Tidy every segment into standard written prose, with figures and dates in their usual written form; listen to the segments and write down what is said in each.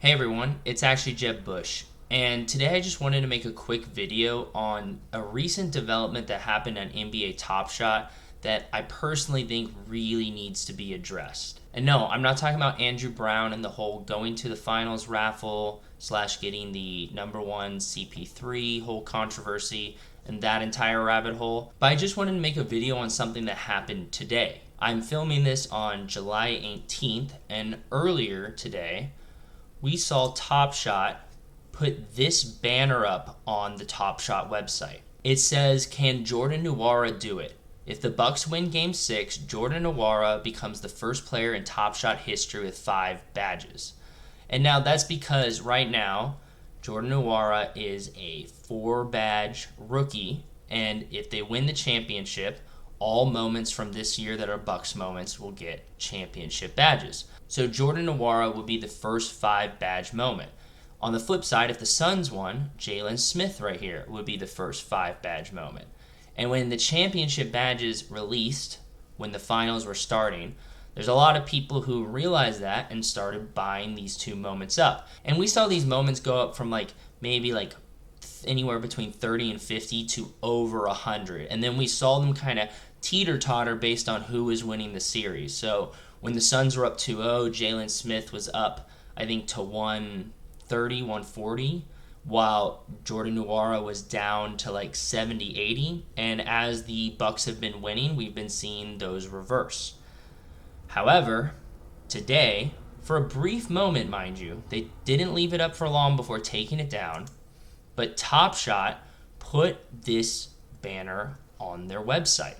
Hey everyone, it's actually Jeb Bush, and today I just wanted to make a quick video on a recent development that happened on NBA Top Shot that I personally think really needs to be addressed. And no, I'm not talking about Andrew Brown and the whole going to the finals raffle / getting the number one CP3 whole controversy and that entire rabbit hole, but I just wanted to make a video on something that happened today. I'm filming this on July 18th, and earlier today, we saw Top Shot put this banner up on the Top Shot website. It says, "Can Jordan Nwora do it? If the Bucks win Game 6, Jordan Nwora becomes the first player in Top Shot history with 5 badges." And now that's because right now, Jordan Nwora is a 4-badge rookie, and if they win the championship, all moments from this year that are Bucks moments will get championship badges. So Jordan Nwora will be the first 5-badge moment. On the flip side, if the Suns won, Jalen Smith right here would be the first 5-badge moment. And when the championship badges released, when the finals were starting, there's a lot of people who realized that and started buying these 2 moments up. And we saw these moments go up from maybe anywhere between 30 and 50 to over 100. And then we saw them kind of teeter-totter based on who was winning the series. So when the Suns were up 2-0, Jalen Smith was up, I think, to 130, 140, while Jordan Nwora was down to 70, 80. And as the Bucks have been winning, we've been seeing those reverse. However, today, for a brief moment, mind you, they didn't leave it up for long before taking it down, but Top Shot put this banner on their website.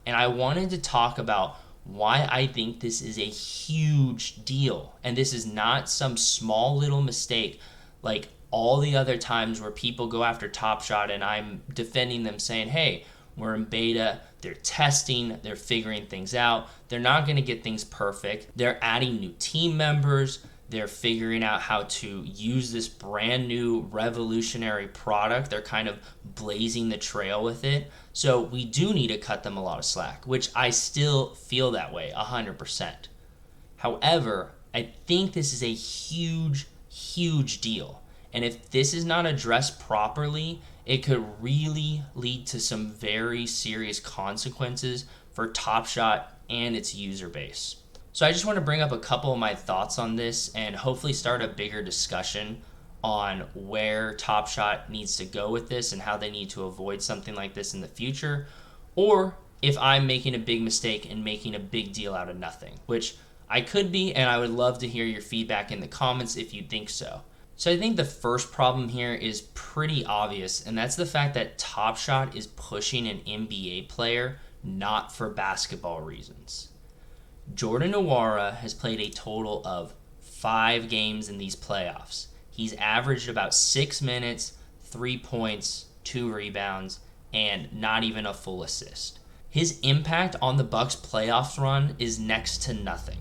And I wanted to talk about why I think this is a huge deal. And this is not some small little mistake like all the other times where people go after Top Shot and I'm defending them saying, hey, we're in beta, they're testing, they're figuring things out, they're not going to get things perfect, they're adding new team members, they're figuring out how to use this brand new revolutionary product, they're kind of blazing the trail with it. So we do need to cut them a lot of slack, which I still feel that way 100%. However, I think this is a huge deal. And if this is not addressed properly, it could really lead to some very serious consequences for Top Shot and its user base. So I just want to bring up a couple of my thoughts on this and hopefully start a bigger discussion on where Top Shot needs to go with this and how they need to avoid something like this in the future, or if I'm making a big mistake and making a big deal out of nothing, which I could be, and I would love to hear your feedback in the comments if you think so. So I think the first problem here is pretty obvious, and that's the fact that Top Shot is pushing an NBA player not for basketball reasons. Jordan Nwora has played a total of 5 games in these playoffs. He's averaged about 6 minutes, 3 points, 2 rebounds, and not even a full assist. His impact on the Bucks playoffs run is next to nothing.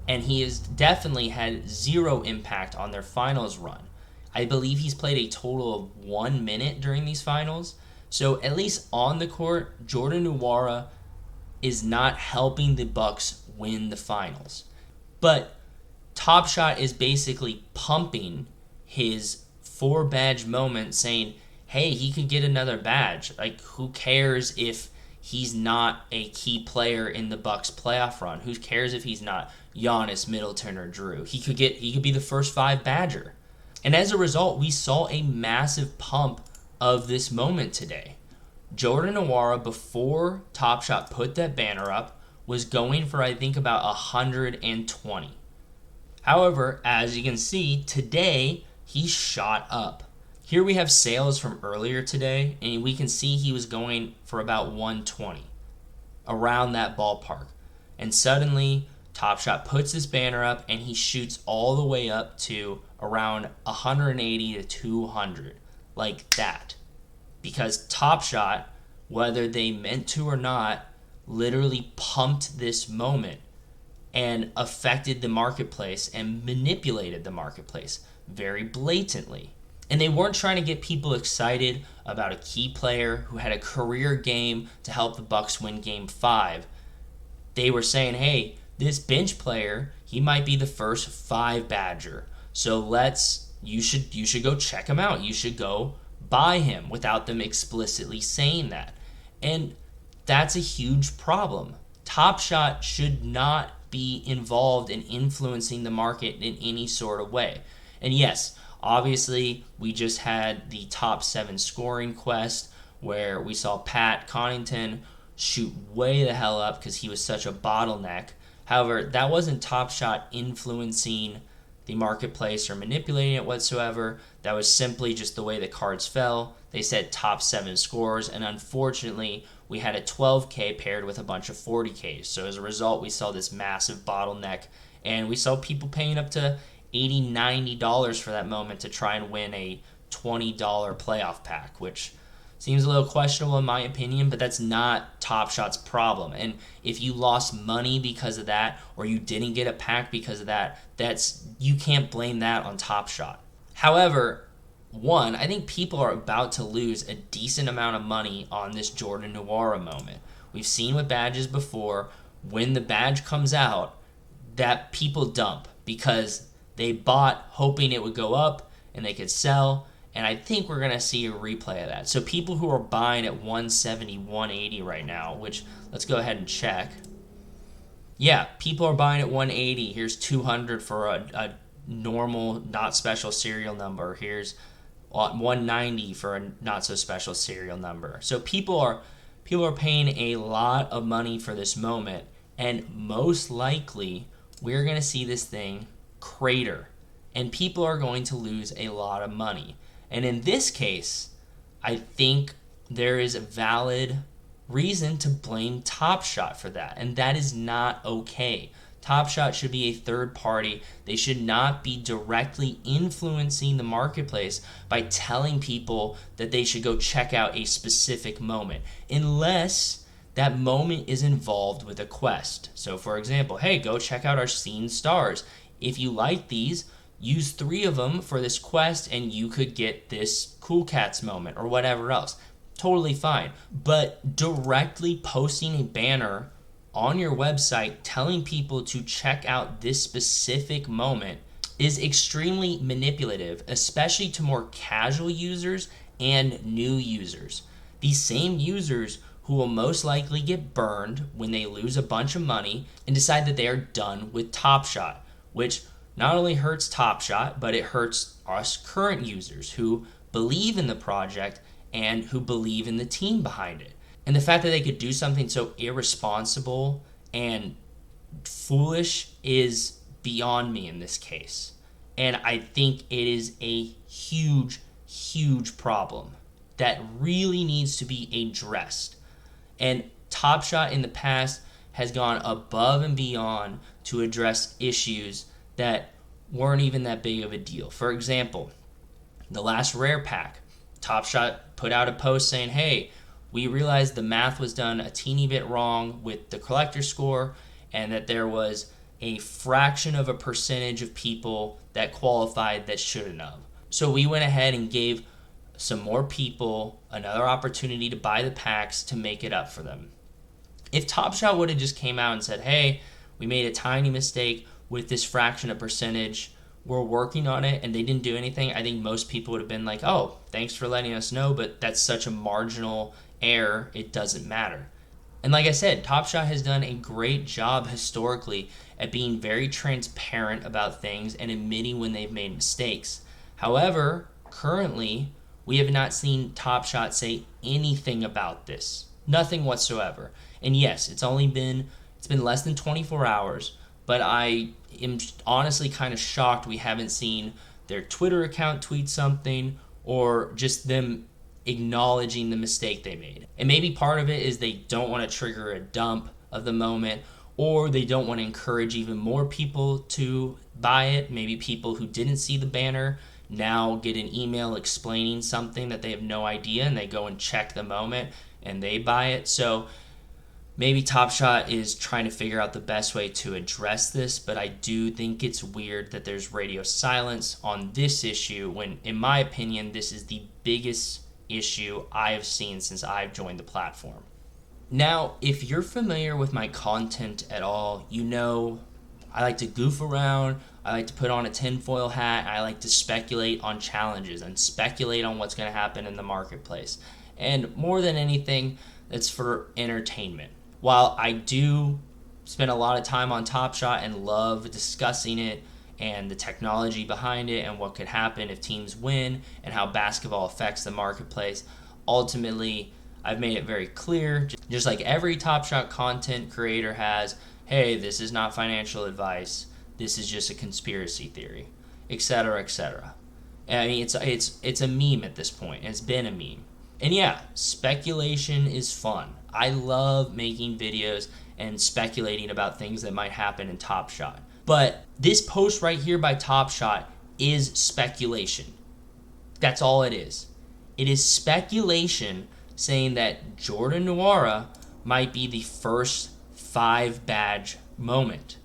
And he has definitely had 0 impact on their finals run. I believe he's played a total of 1 minute during these finals. So at least on the court, Jordan Nwora is not helping the Bucks win the finals. But Top Shot is basically pumping his 4-badge moment saying, hey, he could get another badge. Who cares if he's not a key player in the Bucks playoff run? Who cares if he's not Giannis, Middleton, or Drew? He could be the first 5-badger. And as a result, we saw a massive pump of this moment today. Jordan Nwora, before Top Shot put that banner up, was going for I think about 120. However, as you can see, today he shot up. Here we have sales from earlier today, and we can see he was going for about 120, around that ballpark. And suddenly, Top Shot puts this banner up, and he shoots all the way up to around 180 to 200, like that. Because Top Shot, whether they meant to or not, literally pumped this moment and affected the marketplace and manipulated the marketplace very blatantly. And they weren't trying to get people excited about a key player who had a career game to help the Bucks win Game 5. They were saying, hey, this bench player, he might be the first 5-badger. So you should go check him out. You should go buy him without them explicitly saying that. And that's a huge problem. Top Shot should not be involved in influencing the market in any sort of way. And yes, obviously, we just had the top 7 scoring quest where we saw Pat Connaughton shoot way the hell up because he was such a bottleneck. However, that wasn't Top Shot influencing the marketplace or manipulating it whatsoever. That was simply just the way the cards fell. They said top 7 scores, and unfortunately, we had a 12K paired with a bunch of 40Ks. So as a result, we saw this massive bottleneck, and we saw people paying up to $80, $90 for that moment to try and win a $20 playoff pack, which seems a little questionable in my opinion, but that's not Top Shot's problem. And if you lost money because of that, or you didn't get a pack because of that, you can't blame that on Top Shot. However, one, I think people are about to lose a decent amount of money on this Jordan Nwora moment. We've seen with badges before, when the badge comes out, that people dump because they bought hoping it would go up and they could sell. And I think we're going to see a replay of that. So people who are buying at 170, 180 right now, which let's go ahead and check. Yeah, people are buying at 180. Here's 200 for a normal, not special serial number. Here's 190 for a not so special serial number. So people are paying a lot of money for this moment, and most likely we're going to see this thing crater, and people are going to lose a lot of money. And in this case, I think there is a valid reason to blame Top Shot for that, and that is not okay. Top Shot should be a third party. They should not be directly influencing the marketplace by telling people that they should go check out a specific moment, unless that moment is involved with a quest. So for example, hey, go check out our Seen Stars. If you like these, use 3 of them for this quest and you could get this Cool Cats moment or whatever else. Totally fine. But directly posting a banner on your website telling people to check out this specific moment is extremely manipulative, especially to more casual users and new users. These same users who will most likely get burned when they lose a bunch of money and decide that they are done with Top Shot, which not only hurts Top Shot, but it hurts us current users who believe in the project and who believe in the team behind it. And the fact that they could do something so irresponsible and foolish is beyond me in this case. And I think it is a huge, huge problem that really needs to be addressed. And Top Shot in the past has gone above and beyond to address issues that weren't even that big of a deal. For example, the last rare pack, Top Shot put out a post saying, hey, we realized the math was done a teeny bit wrong with the collector score and that there was a fraction of a percentage of people that qualified that shouldn't have. So we went ahead and gave some more people another opportunity to buy the packs to make it up for them. If Top Shot would have just came out and said, hey, we made a tiny mistake with this fraction of percentage, we're working on it, and they didn't do anything, I think most people would have been like, oh, thanks for letting us know, but that's such a marginal error, it doesn't matter. And like I said, Top Shot has done a great job historically at being very transparent about things and admitting when they've made mistakes. However, currently, we have not seen Top Shot say anything about this. Nothing whatsoever. And yes, it's been less than 24 hours, but I am honestly kind of shocked we haven't seen their Twitter account tweet something or just them acknowledging the mistake they made. And maybe part of it is they don't want to trigger a dump of the moment, or they don't want to encourage even more people to buy it. Maybe people who didn't see the banner now get an email explaining something that they have no idea, and they go and check the moment and they buy it. So maybe Top Shot is trying to figure out the best way to address this, but I do think it's weird that there's radio silence on this issue when, in my opinion, this is the biggest issue I have seen since I've joined the platform. Now, if you're familiar with my content at all, you know I like to goof around, I like to put on a tinfoil hat. I like to speculate on challenges and speculate on what's going to happen in the marketplace. And more than anything, it's for entertainment. While I do spend a lot of time on Top Shot and love discussing it and the technology behind it and what could happen if teams win and how basketball affects the marketplace, ultimately, I've made it very clear, just like every Top Shot content creator has, hey, this is not financial advice, this is just a conspiracy theory, etc., etc. I mean, it's a meme at this point. It's been a meme. And yeah, speculation is fun. I love making videos and speculating about things that might happen in Top Shot. But this post right here by Top Shot is speculation. That's all it is. It is speculation saying that Jordan Nwora might be the first 5-badge moment.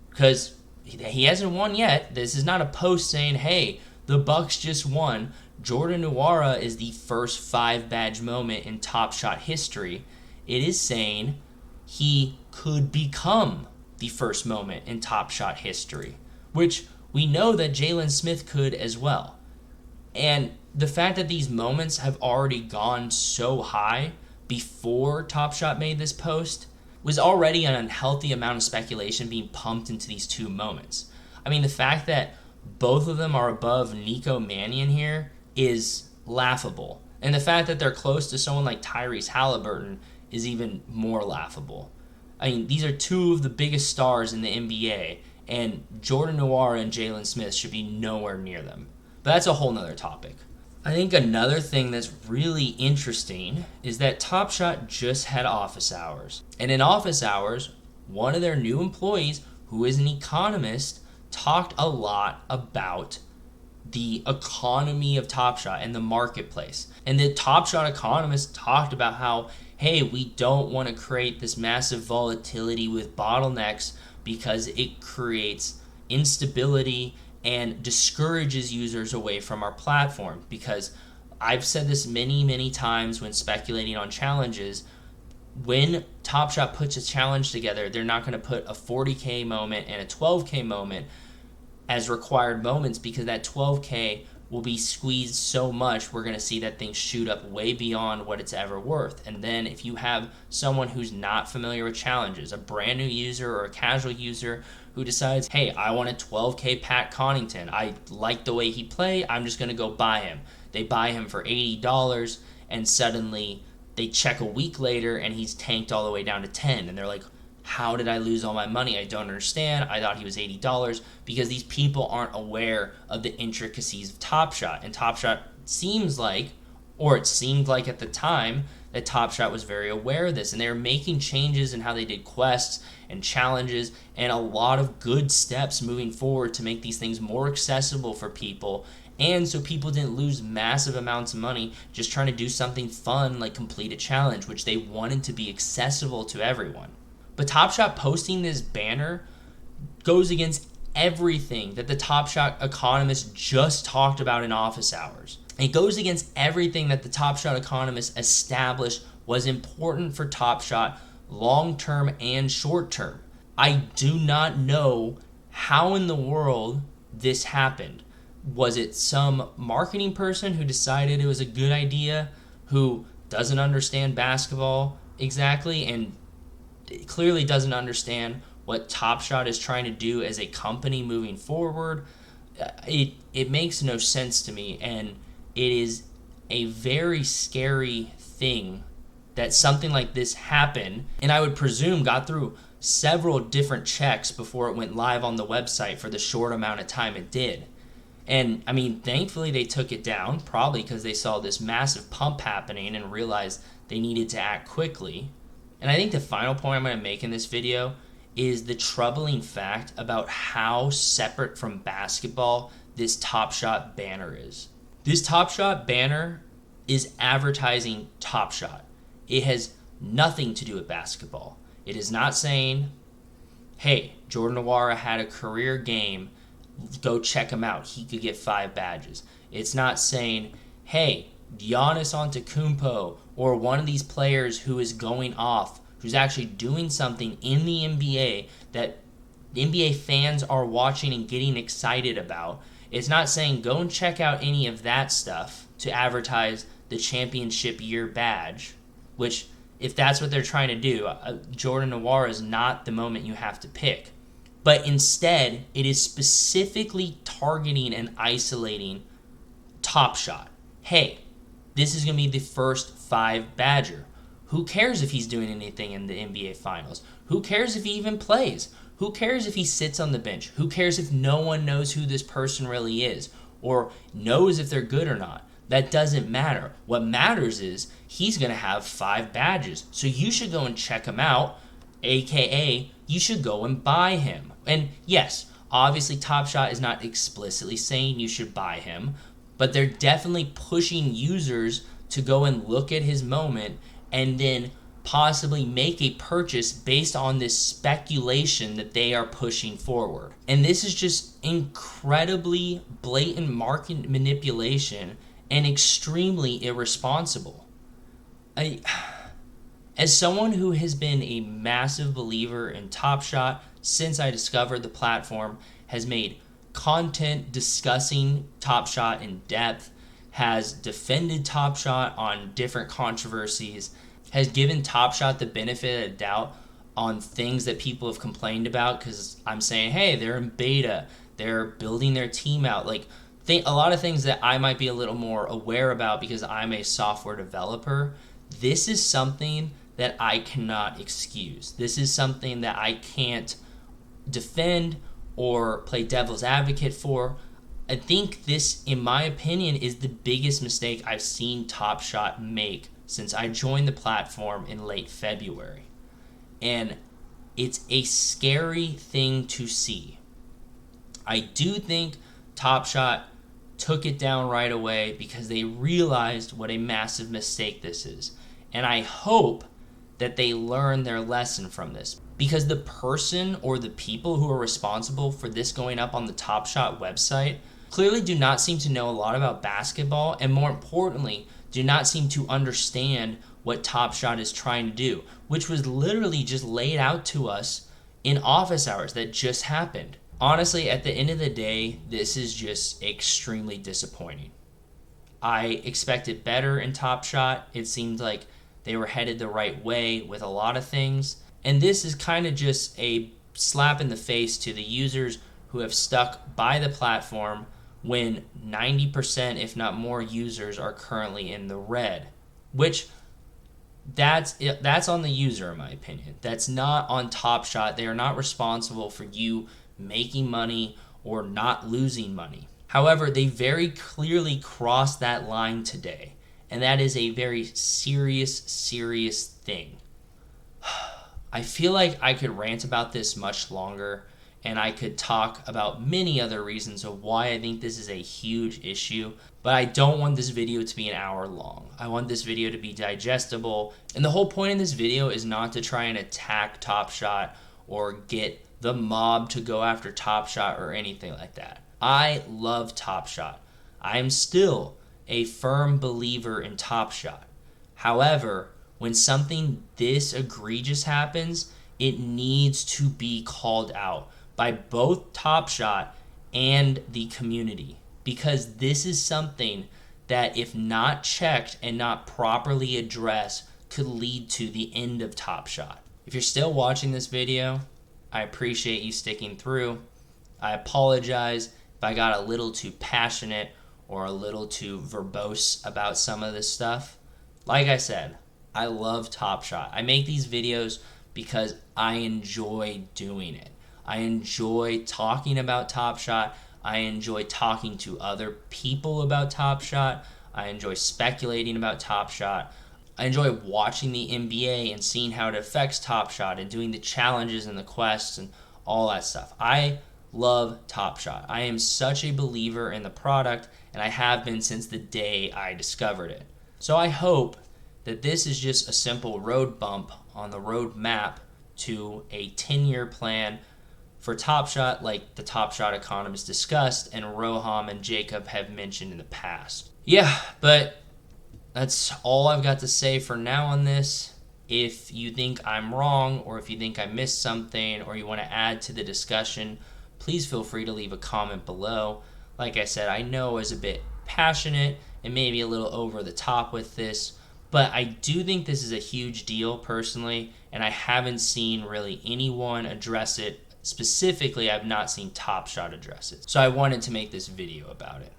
Because he hasn't won yet. This is not a post saying, hey, the Bucks just won. Jordan Nwora is the first 5-badge moment in Top Shot history. It is saying he could become the first moment in Top Shot history, which we know that Jalen Smith could as well. And the fact that these moments have already gone so high before Top Shot made this post was already an unhealthy amount of speculation being pumped into these two moments. I mean, the fact that both of them are above Nico Mannion here is laughable. And the fact that they're close to someone like Tyrese Halliburton is even more laughable. I mean, these are two of the biggest stars in the NBA, and Jordan Nwora and Jalen Smith should be nowhere near them. But that's a whole nother topic. I think another thing that's really interesting is that Top Shot just had office hours. And in office hours, one of their new employees, who is an economist, talked a lot about the economy of Top Shot and the marketplace. And the Top Shot economist talked about how, hey, we don't want to create this massive volatility with bottlenecks because it creates instability and discourages users away from our platform. Because I've said this many, many times when speculating on challenges, when Top Shot puts a challenge together, they're not going to put a 40K moment and a 12K moment as required moments, because that 12K will be squeezed so much, we're going to see that thing shoot up way beyond what it's ever worth. And then if you have someone who's not familiar with challenges, a brand new user or a casual user who decides, hey, I want a 12K Pat Connaughton, I like the way he play, I'm just going to go buy him. They buy him for $80, and suddenly they check a week later and he's tanked all the way down to 10, and they're like, how did I lose all my money? I don't understand. I thought he was $80, because these people aren't aware of the intricacies of Top Shot. And Top Shot seems like, or it seemed like at the time, that Top Shot was very aware of this. And they were making changes in how they did quests and challenges and a lot of good steps moving forward to make these things more accessible for people. And so people didn't lose massive amounts of money just trying to do something fun like complete a challenge, which they wanted to be accessible to everyone. But Top Shot posting this banner goes against everything that the Top Shot economist just talked about in office hours. It goes against everything that the Top Shot economist established was important for Top Shot long-term and short-term. I do not know how in the world this happened. Was it some marketing person who decided it was a good idea, who doesn't understand basketball exactly and clearly doesn't understand what Top Shot is trying to do as a company moving forward? It makes no sense to me, and it is a very scary thing that something like this happened, and I would presume got through several different checks before it went live on the website for the short amount of time it did. And I mean, thankfully they took it down, probably because they saw this massive pump happening and realized they needed to act quickly. And I think the final point I'm going to make in this video is the troubling fact about how separate from basketball this Top Shot banner is. This Top Shot banner is advertising Top Shot. It has nothing to do with basketball. It is not saying, hey, Jordan Nwora had a career game, go check him out, he could get 5 badges. It's not saying, hey, Giannis Antetokounmpo or one of these players who is going off, who's actually doing something in the NBA that the NBA fans are watching and getting excited about. It's not saying go and check out any of that stuff to advertise the championship year badge, which, if that's what they're trying to do, Jordan Nwora is not the moment you have to pick. But instead, it is specifically targeting and isolating Top Shot. Hey, this is going to be the first 5 Badger. Who cares if he's doing anything in the NBA Finals? Who cares if he even plays? Who cares if he sits on the bench? Who cares if no one knows who this person really is or knows if they're good or not? That doesn't matter. What matters is he's going to have 5 badges. So you should go and check him out, aka you should go and buy him. And yes, obviously Top Shot is not explicitly saying you should buy him, but they're definitely pushing users to go and look at his moment and then possibly make a purchase based on this speculation that they are pushing forward. And this is just incredibly blatant market manipulation and extremely irresponsible. As someone who has been a massive believer in Top Shot since I discovered the platform, has made content discussing Top Shot in depth, has defended Top Shot on different controversies, has given Top Shot the benefit of the doubt on things that people have complained about, because I'm saying, hey, they're in beta, they're building their team out, like a lot of things that I might be a little more aware about because I'm a software developer. This is something that I cannot excuse. This is something that I can't defend or play devil's advocate for. I think this, in my opinion, is the biggest mistake I've seen Top Shot make since I joined the platform in late February. And it's a scary thing to see. I do think Top Shot took it down right away because they realized what a massive mistake this is. And I hope that they learn their lesson from this, because the person or the people who are responsible for this going up on the Top Shot website clearly do not seem to know a lot about basketball, and more importantly, do not seem to understand what Top Shot is trying to do, which was literally just laid out to us in office hours that just happened. Honestly, at the end of the day, this is just extremely disappointing. I expected better in Top Shot. It seemed like they were headed the right way with a lot of things. And this is kind of just a slap in the face to the users who have stuck by the platform when 90%, if not more, users are currently in the red. Which, that's on the user, in my opinion. That's not on Top Shot. They are not responsible for you making money or not losing money. However, they very clearly crossed that line today. And that is a very serious thing. I feel like I could rant about this much longer, and I could talk about many other reasons of why I think this is a huge issue, but I don't want this video to be an hour long. I want this video to be digestible, and the whole point of this video is not to try and attack Top Shot or get the mob to go after Top Shot or anything like that. I love Top Shot. I am still a firm believer in Top Shot. However, when something this egregious happens, it needs to be called out by both Top Shot and the community, because this is something that, if not checked and not properly addressed, could lead to the end of Top Shot. If you're still watching this video, I appreciate you sticking through. I apologize if I got a little too passionate or a little too verbose about some of this stuff. Like I said, I love Top Shot. I make these videos because I enjoy doing it. I enjoy talking about Top Shot. I enjoy talking to other people about Top Shot. I enjoy speculating about Top Shot. I enjoy watching the NBA and seeing how it affects Top Shot and doing the challenges and the quests and all that stuff. I love Top Shot. I am such a believer in the product, and I have been since the day I discovered it. So I hope that this is just a simple road bump on the road map to a 10-year plan for Top Shot, like the Top Shot economists discussed and Roham and Jacob have mentioned in the past. Yeah, but that's all I've got to say for now on this. If you think I'm wrong, or if you think I missed something, or you want to add to the discussion, please feel free to leave a comment below. Like I said, I know I was a bit passionate and maybe a little over the top with this, but I do think this is a huge deal personally, and I haven't seen really anyone address it. Specifically, I've not seen Top Shot address it. So I wanted to make this video about it.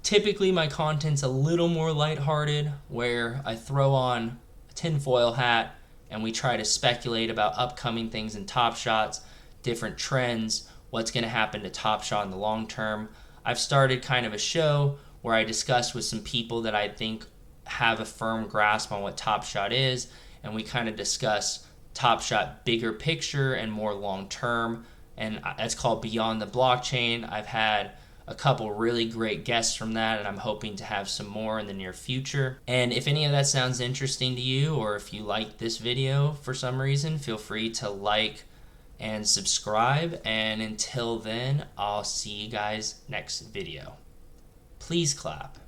Typically, my content's a little more lighthearted, where I throw on a tinfoil hat and we try to speculate about upcoming things in Top Shots, different trends, what's going to happen to Top Shot in the long term. I've started kind of a show where I discuss with some people that I think have a firm grasp on what Top Shot is, and we kind of discuss Top Shot bigger picture and more long term, and that's called Beyond the Blockchain. I've had a couple really great guests from that, and I'm hoping to have some more in the near future. And if any of that sounds interesting to you, or if you like this video for some reason, feel free to like and subscribe. And until then, I'll see you guys next video. Please clap.